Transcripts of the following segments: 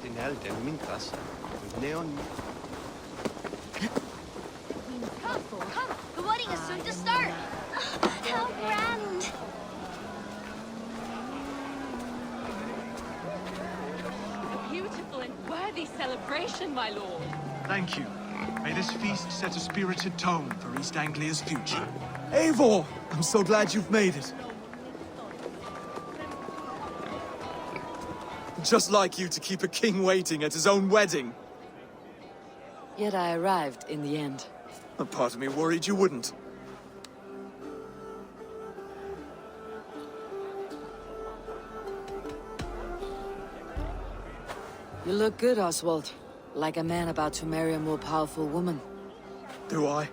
Den helden min klasse. Neon. Come, the wedding is soon to start. How grand. A beautiful and worthy celebration, my lord. Thank you. May this feast set a spirited tone for East Anglia's future. Eivor! I'm so glad you've made it. Just like you to keep a king waiting at his own wedding. Yet I arrived in the end. A part of me worried you wouldn't. You look good, Oswald. Like a man about to marry a more powerful woman. Do I?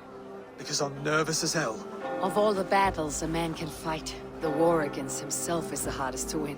Because I'm nervous as hell. Of all the battles a man can fight, the war against himself is the hardest to win.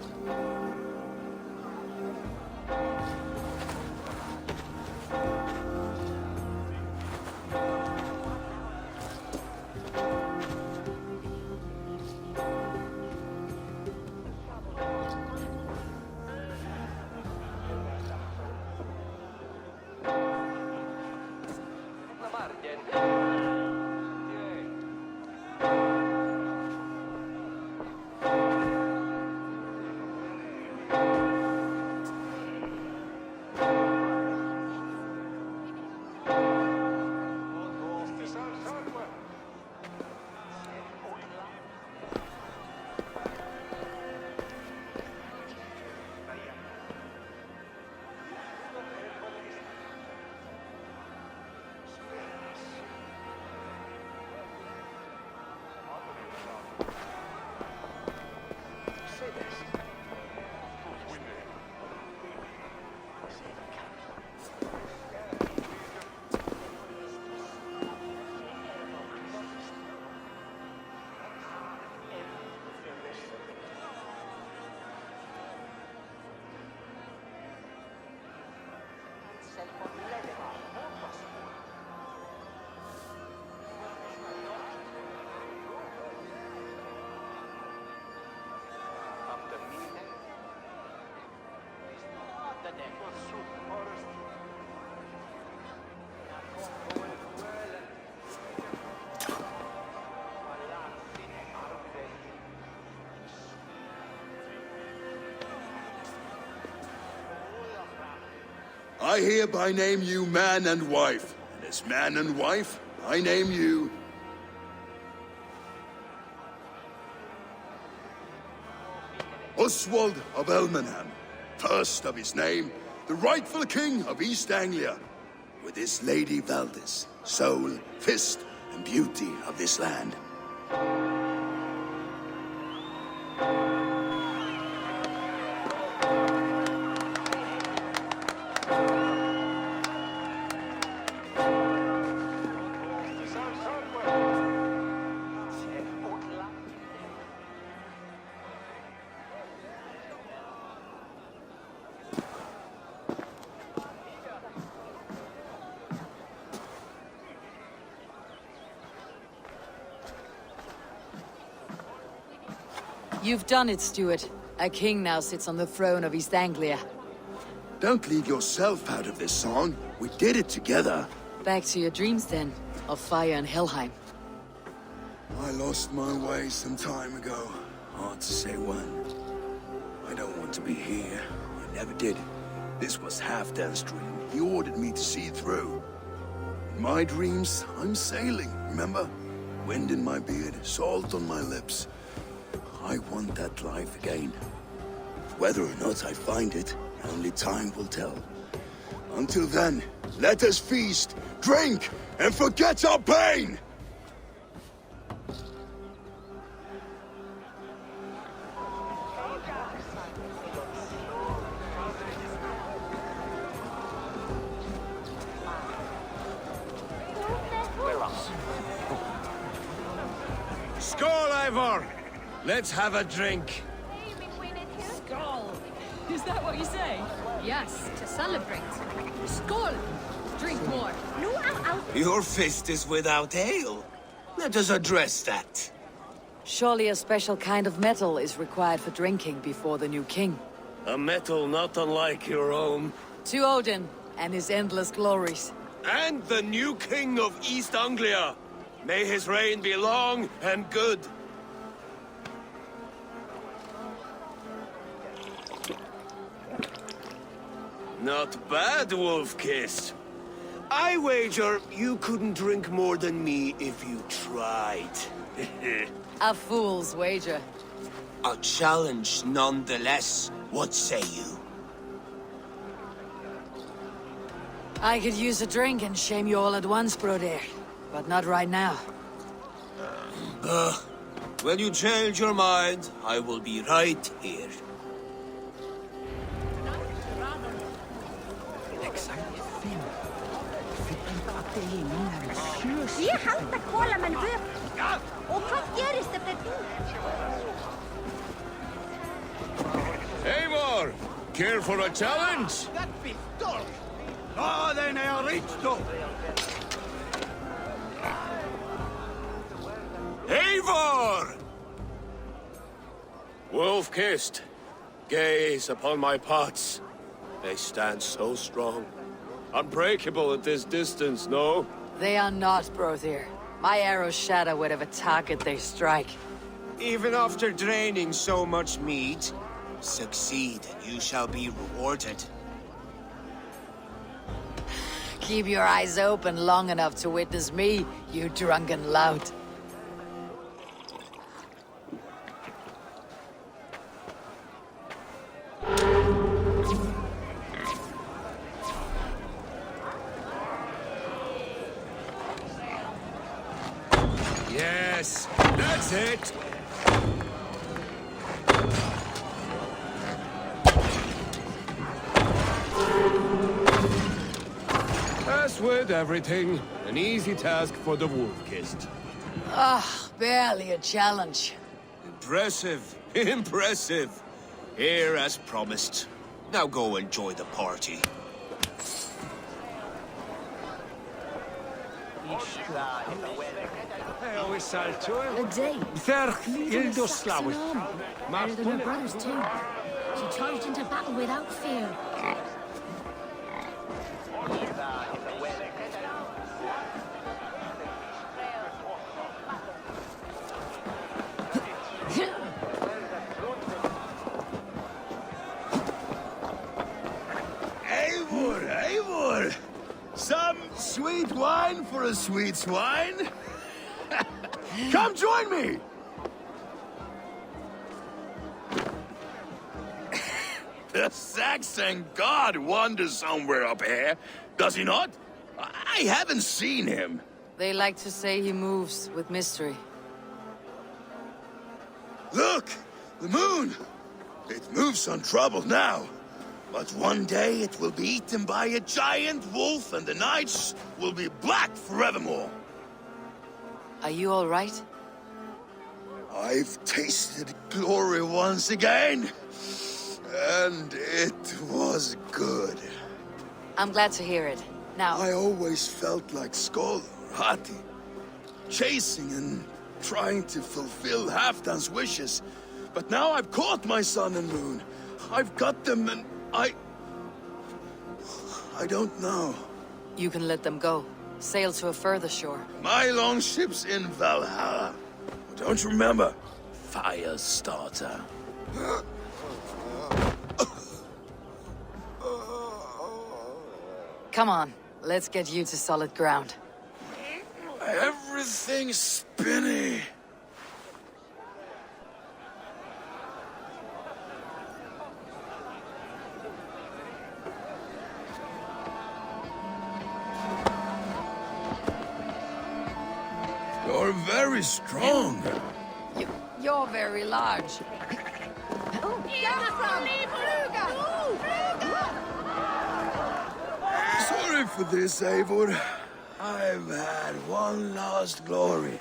I hereby name you man and wife, and as man and wife, I name you... Oswald of Elmenham, first of his name, the rightful king of East Anglia, with his lady Valdis, soul, fist, and beauty of this land. You've done it, Stuart. A king now sits on the throne of East Anglia. Don't leave yourself out of this song. We did it together. Back to your dreams, then, of fire and Helheim. I lost my way some time ago. Hard to say when. I don't want to be here. I never did. This was Halfdan's dream. He ordered me to see it through. In my dreams, I'm sailing, remember? Wind in my beard, salt on my lips. I want that life again. Whether or not I find it, only time will tell. Until then, let us feast, drink, and forget our pain! Skål, Eivor! Let's have a drink. Skull. Is that what you say? Yes, to celebrate. Skål! Drink more. Your fist is without ale. Let us address that. Surely a special kind of metal is required for drinking before the new king. A metal not unlike your own. To Odin and his endless glories. And the new king of East Anglia. May his reign be long and good. Not bad, Wolf-Kissed. I wager you couldn't drink more than me if you tried. A fool's wager. A challenge nonetheless. What say you? I could use a drink and shame you all at once, Broder. But not right now. When you change your mind, I will be right here. Ég halda kolamenn upp. Og hvað gerist ef þeir dú? Eivor! Care for a challenge? Ah, then I are rich, though. Eivor! Wolf-Kissed, gaze upon my pots. They stand so strong. Unbreakable at this distance, no? They are not, Broder. My arrows shatter whatever target they strike. Even after draining so much meat, succeed and you shall be rewarded. Keep your eyes open long enough to witness me, you drunken lout. Yes, that's it! As with everything, an easy task for the Wolf-Kissed. Barely a challenge. Impressive, impressive. Here as promised. Now go enjoy the party. A day. Better than her brothers too. She charged into battle without fear. Eivor! Some sweet wine for a sweet swine? Come join me! The Saxon god wanders somewhere up here, does he not? I haven't seen him. They like to say he moves with mystery. Look! The moon! It moves untroubled now. But one day it will be eaten by a giant wolf and the nights will be black forevermore. Are you all right? I've tasted glory once again. And it was good. I'm glad to hear it. Now, I always felt like Skol, Hati, chasing and trying to fulfill Halfdan's wishes. But now I've caught my sun and moon. I've got them and I don't know. you can let them go. Sail to a further shore. My longship's in Valhalla. Don't you remember? Firestarter. Come on, let's get you to solid ground. Everything's spinny. You're very strong. You're very large. Sorry for this, Eivor. I've had one last glory.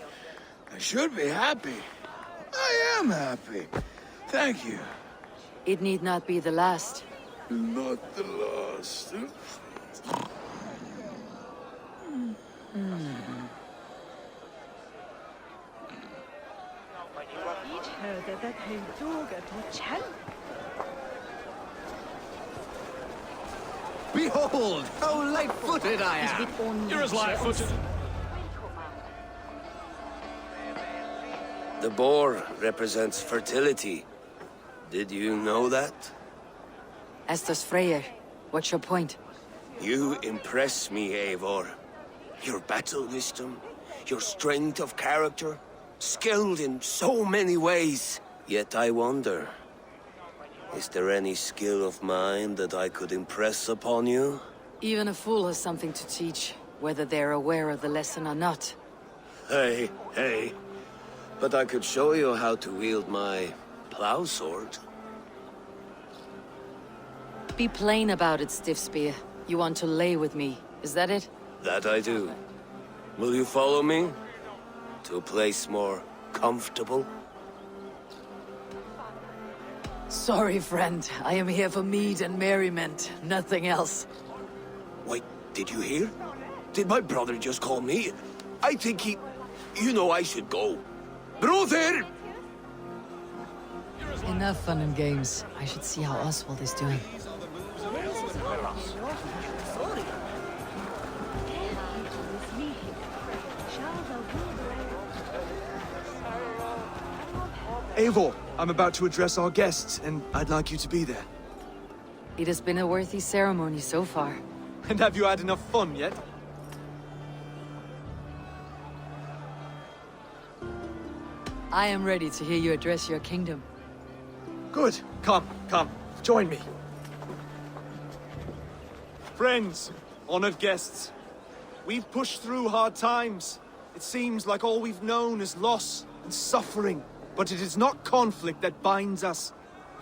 I should be happy. I am happy. Thank you. It need not be the last. Not the last. Behold, how light-footed I am! You're as light-footed. The boar represents fertility. Did you know that? As does Freyr. What's your point? You impress me, Eivor. Your battle wisdom, your strength of character, skilled in so many ways. Yet I wonder, is there any skill of mine that I could impress upon you? Even a fool has something to teach, whether they're aware of the lesson or not. Hey. But I could show you how to wield my plow sword. Be plain about it, Stiff Spear. You want to lay with me, is that it? That I do. Will you follow me? To a place more comfortable? Sorry, friend. I am here for mead and merriment, nothing else. Wait, did you hear? Did my brother just call me? I think he... You know I should go. Brother! Enough fun and games. I should see how Oswald is doing. Eivor, I'm about to address our guests, and I'd like you to be there. It has been a worthy ceremony so far. And have you had enough fun yet? I am ready to hear you address your kingdom. Good. Come. Join me. Friends, honored guests, we've pushed through hard times. It seems like all we've known is loss and suffering. But it is not conflict that binds us.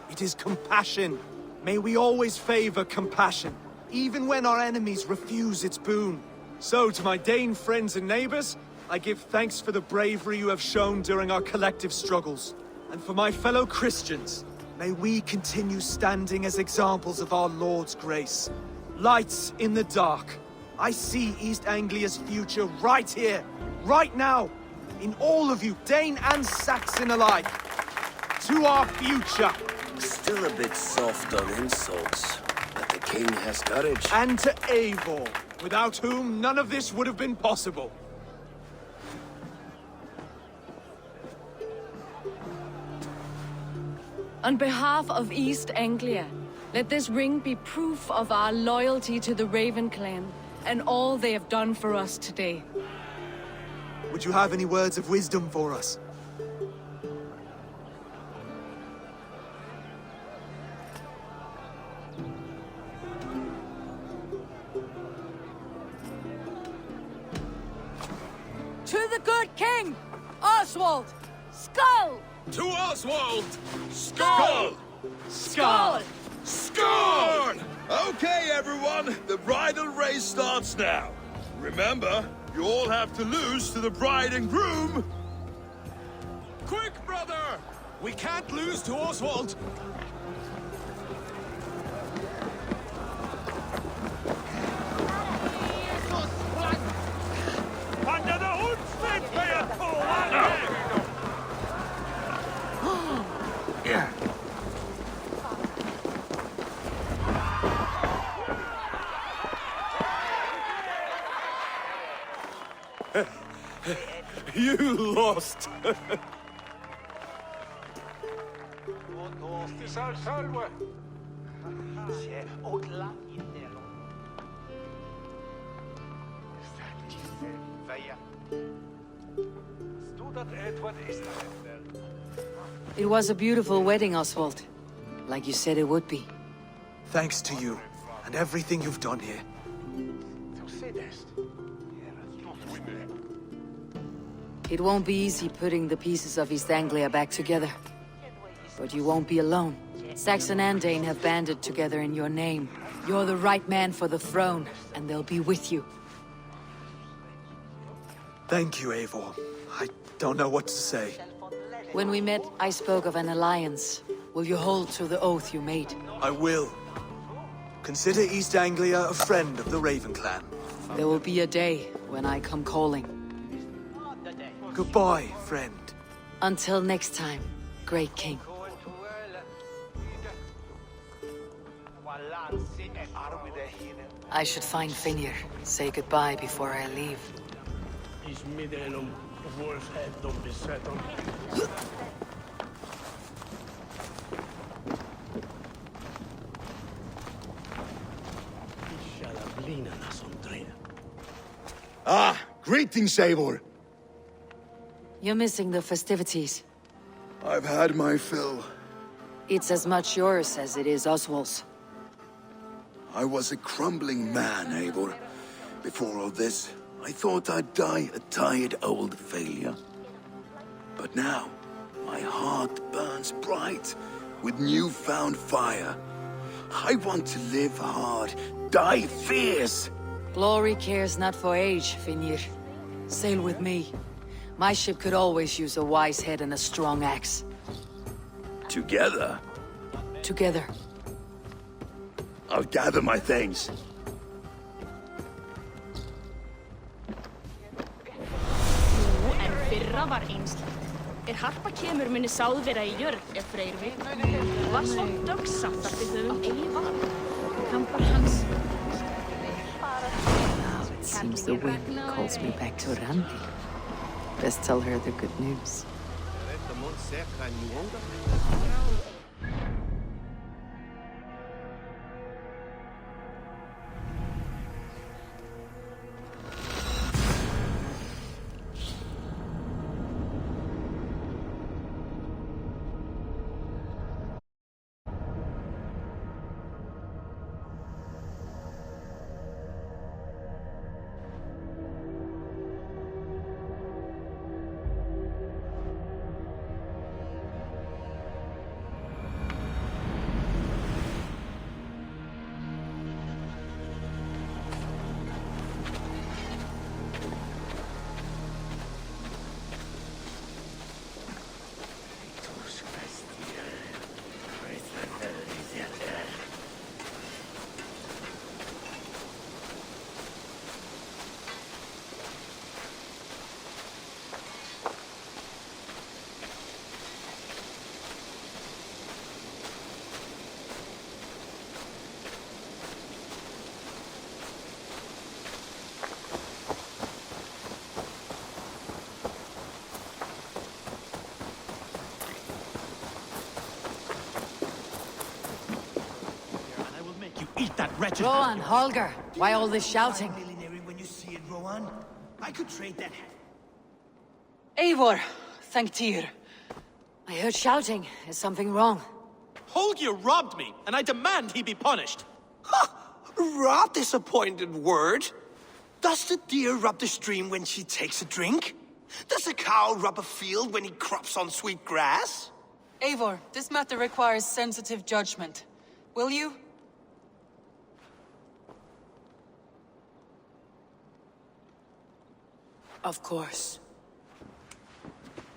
It is compassion. May we always favor compassion, even when our enemies refuse its boon. So, to my Dane friends and neighbors, I give thanks for the bravery you have shown during our collective struggles. And for my fellow Christians, may we continue standing as examples of our Lord's grace. Lights in the dark. I see East Anglia's future right here, right now. In all of you, Dane and Saxon alike. To our future. Still a bit soft on insults, but the king has courage. And to Eivor, without whom none of this would have been possible. On behalf of East Anglia, let this ring be proof of our loyalty to the Raven clan and all they have done for us today. Would you have any words of wisdom for us? To the good king, Oswald! Skull! To Oswald! Skull! Skull! Skull! Okay, everyone, the bridal race starts now. Remember, you all have to lose to the bride and groom. Quick, brother! We can't lose to Oswald! You lost. It was a beautiful wedding, Oswald. Like you said it would be. Thanks to you, and everything you've done here. It won't be easy putting the pieces of East Anglia back together. But you won't be alone. Saxon and Dane have banded together in your name. You're the right man for the throne, and they'll be with you. Thank you, Eivor. I don't know what to say. When we met, I spoke of an alliance. Will you hold to the oath you made? I will. Consider East Anglia a friend of the Raven clan. There will be a day when I come calling. Goodbye, friend. Until next time, great king. I should find Finir. Say goodbye before I leave. Ah, greetings, Eivor. You're missing the festivities. I've had my fill. It's as much yours as it is Oswald's. I was a crumbling man, Eivor. Before all this, I thought I'd die a tired old failure. But now, my heart burns bright with newfound fire. I want to live hard, die fierce. Glory cares not for age, Finir. Sail with me. My ship could always use a wise head and a strong axe. Together, Together. I'll gather my things. Nú, en fyrra var einslegt. Harpa kemur muni sáð vera í jörg Freyr við. Var svo döggsamt að við höfum Eivor. Kampar hans. Now it seems the wind calls me back to Randi. Best tell her the good news. Rowan, Holger, why all this shouting? When you see it, Rowan, I could trade that. Eivor, thank Tyr. I heard shouting. Is something wrong? Holger robbed me, and I demand he be punished. Ha! Rot disappointed word. Does the deer rub the stream when she takes a drink? Does a cow rub a field when he crops on sweet grass? Eivor, this matter requires sensitive judgment. Will you? Of course.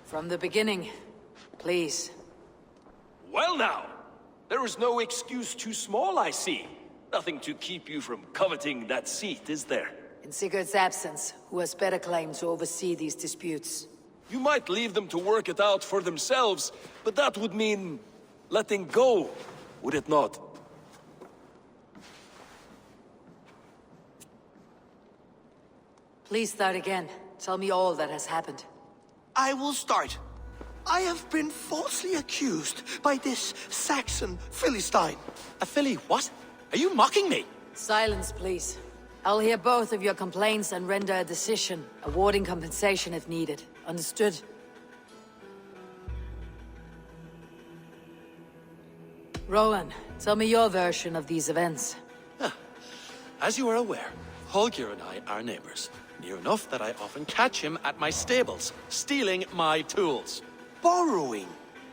From the beginning, please. Well now, there is no excuse too small, I see. Nothing to keep you from coveting that seat, is there? In Sigurd's absence, who has better claim to oversee these disputes? You might leave them to work it out for themselves, but that would mean letting go, would it not? Please start again. Tell me all that has happened. I will start. I have been falsely accused by this Saxon Philistine. A Philly what? Are you mocking me? Silence, please. I'll hear both of your complaints and render a decision, awarding compensation if needed. Understood? Rowan, tell me your version of these events. As you are aware, Holger and I are neighbors. Near enough that I often catch him at my stables, stealing my tools. Borrowing.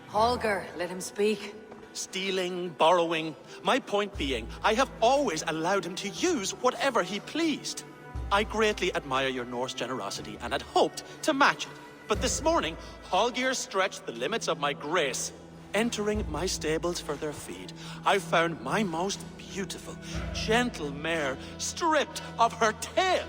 Holger, let him speak. Stealing, borrowing. My point being, I have always allowed him to use whatever he pleased. I greatly admire your Norse generosity and had hoped to match it. But this morning, Holger stretched the limits of my grace. Entering my stables for their feed, I found my most beautiful, gentle mare stripped of her tail.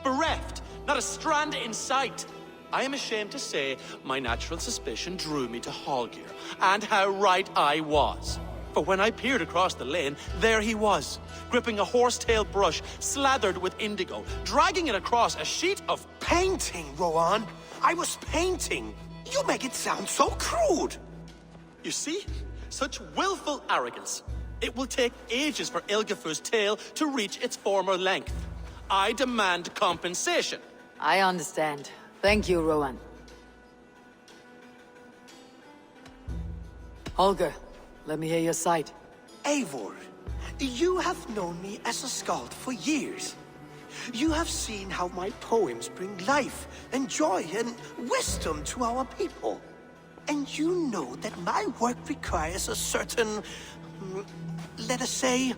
Bereft, not a strand in sight. I am ashamed to say my natural suspicion drew me to Holger, and how right I was. For when I peered across the lane, there he was, gripping a horsetail brush slathered with indigo, dragging it across a sheet of... Painting, Rowan! I was painting! You make it sound so crude! You see? Such willful arrogance. It will take ages for Ilgafur's tail to reach its former length. I demand compensation. I understand. Thank you, Rowan. Holger, let me hear your side. Eivor, you have known me as a skald for years. You have seen how my poems bring life and joy and wisdom to our people. And you know that my work requires a certain, let us say,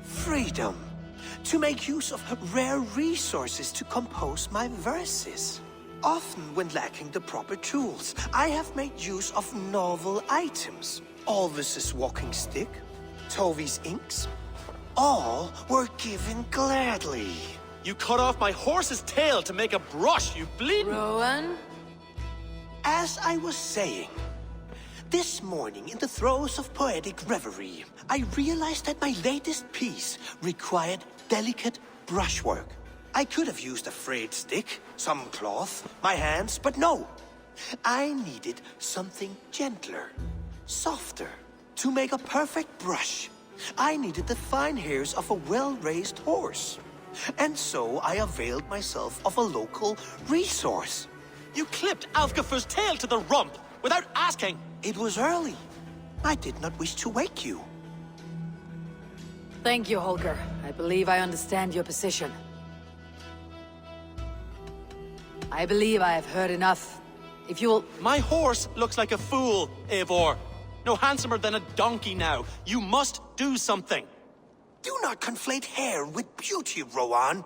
freedom. To make use of rare resources to compose my verses. Often when lacking the proper tools, I have made use of novel items. Alvis's walking stick, Tovi's inks, all were given gladly. You cut off my horse's tail to make a brush, you bleeding... Rowan? As I was saying, this morning in the throes of poetic reverie, I realized that my latest piece required delicate brushwork. I could have used a frayed stick, some cloth, my hands, but no. I needed something gentler, softer. To make a perfect brush, I needed the fine hairs of a well-raised horse. And so I availed myself of a local resource. You clipped Alfgafur's tail to the rump, without asking. It was early. I did not wish to wake you. Thank you, Holger. I believe I understand your position. I believe I have heard enough. If you'll... My horse looks like a fool, Eivor. No handsomer than a donkey now. You must do something. Do not conflate hair with beauty, Rowan.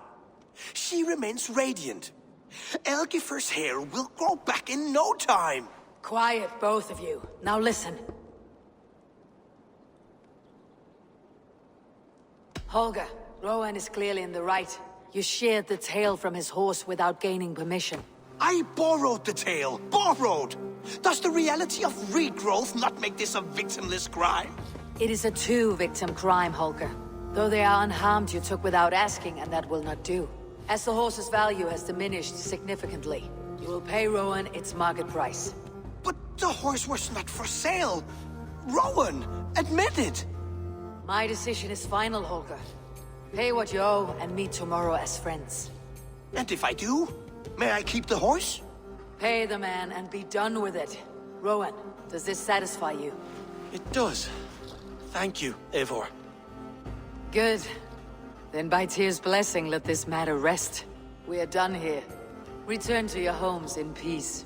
She remains radiant. Elgifer's hair will grow back in no time. Quiet, both of you. Now listen. Holger, Rowan is clearly in the right. You sheared the tail from his horse without gaining permission. I borrowed the tail. Borrowed! Does the reality of regrowth not make this a victimless crime? It is a two-victim crime, Holger. Though they are unharmed, you took without asking, and that will not do. As the horse's value has diminished significantly, you will pay Rowan its market price. But the horse was not for sale. Rowan, admit it. My decision is final, Holger. Pay what you owe and meet tomorrow as friends. And if I do, may I keep the horse? Pay the man and be done with it. Rowan, does this satisfy you? It does. Thank you, Eivor. Good. Then by Tyr's blessing, let this matter rest. We are done here. Return to your homes in peace.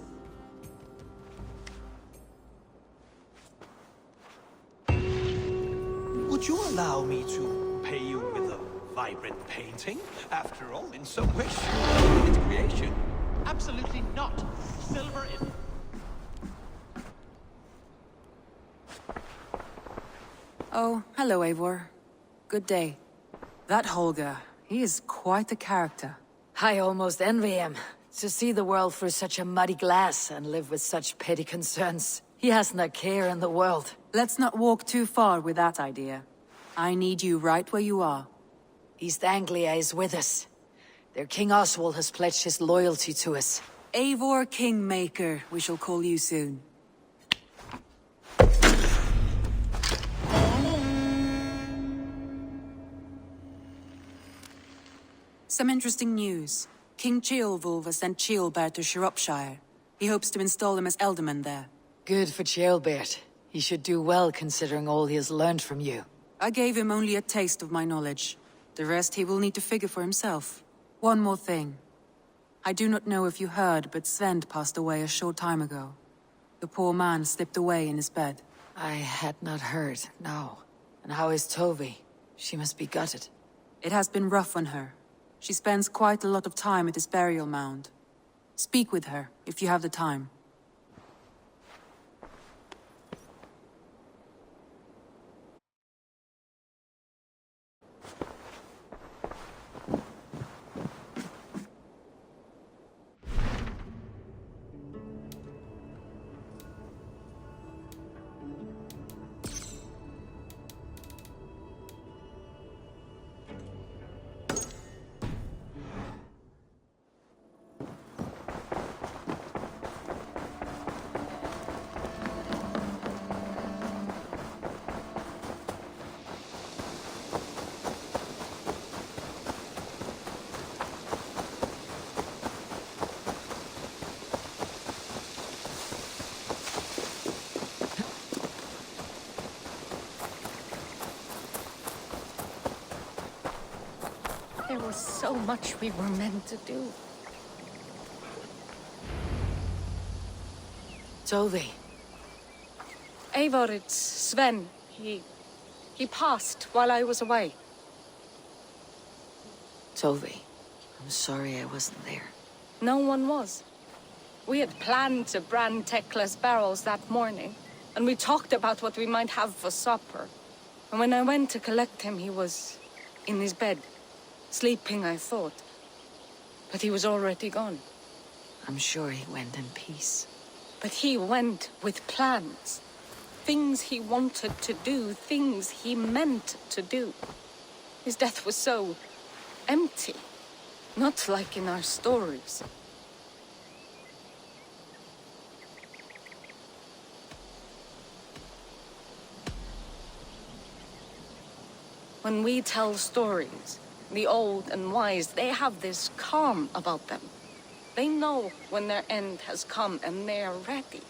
Would you allow me to pay you with a vibrant painting? After all, in some way, it's creation. Absolutely not. Silver in. Oh, hello, Eivor. Good day. That Holger, he is quite the character. I almost envy him. To see the world through such a muddy glass and live with such petty concerns. He hasn't a care in the world. Let's not walk too far with that idea. I need you right where you are. East Anglia is with us. Their King Oswald has pledged his loyalty to us. Eivor Kingmaker, we shall call you soon. Some interesting news. King Ceolwulf has sent Ceolbert to Shropshire. He hopes to install him as Elderman there. Good for Ceolbert. He should do well considering all he has learned from you. I gave him only a taste of my knowledge. The rest he will need to figure for himself. One more thing. I do not know if you heard, but Sven passed away a short time ago. The poor man slipped away in his bed. I had not heard, no. And how is Tovi? She must be gutted. It has been rough on her. She spends quite a lot of time at his burial mound. Speak with her, if you have the time. so much we were meant to do. Tovi. Eivor, it's Sven. He passed while I was away. Tovi, I'm sorry I wasn't there. No one was. We had planned to brand Tekla's barrels that morning, and we talked about what we might have for supper. And when I went to collect him, he was in his bed, sleeping, I thought. But he was already gone. I'm sure he went in peace. But he went with plans. Things he wanted to do, things he meant to do. His death was so empty, not like in our stories. When we tell stories, the old and wise, they have this calm about them. They know when their end has come and they are ready.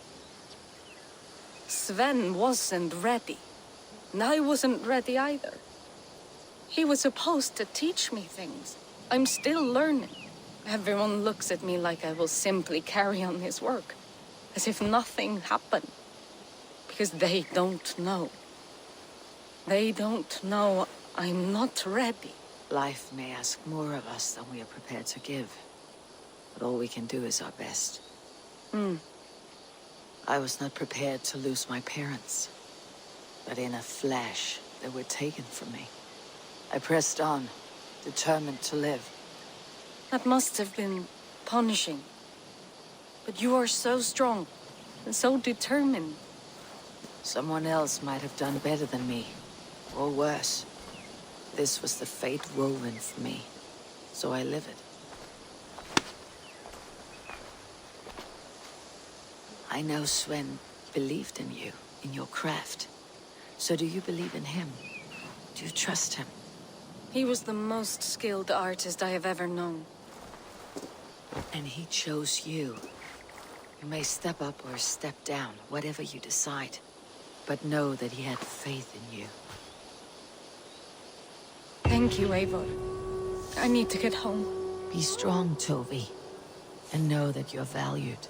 Sven wasn't ready, and I wasn't ready either. He was supposed to teach me things. I'm still learning. Everyone looks at me like I will simply carry on his work, as if nothing happened. Because they don't know. They don't know I'm not ready. Life may ask more of us than we are prepared to give. But all we can do is our best. I was not prepared to lose my parents. But in a flash, they were taken from me. I pressed on, determined to live. That must have been punishing. But you are so strong, and so determined. Someone else might have done better than me, or worse. This was the fate woven for me, so I live it. I know Sven believed in you, in your craft. So do you believe in him? Do you trust him? He was the most skilled artist I have ever known. And he chose you. You may step up or step down, whatever you decide. But know that he had faith in you. Thank you, Eivor. I need to get home. Be strong, Tovi. And know that you're valued.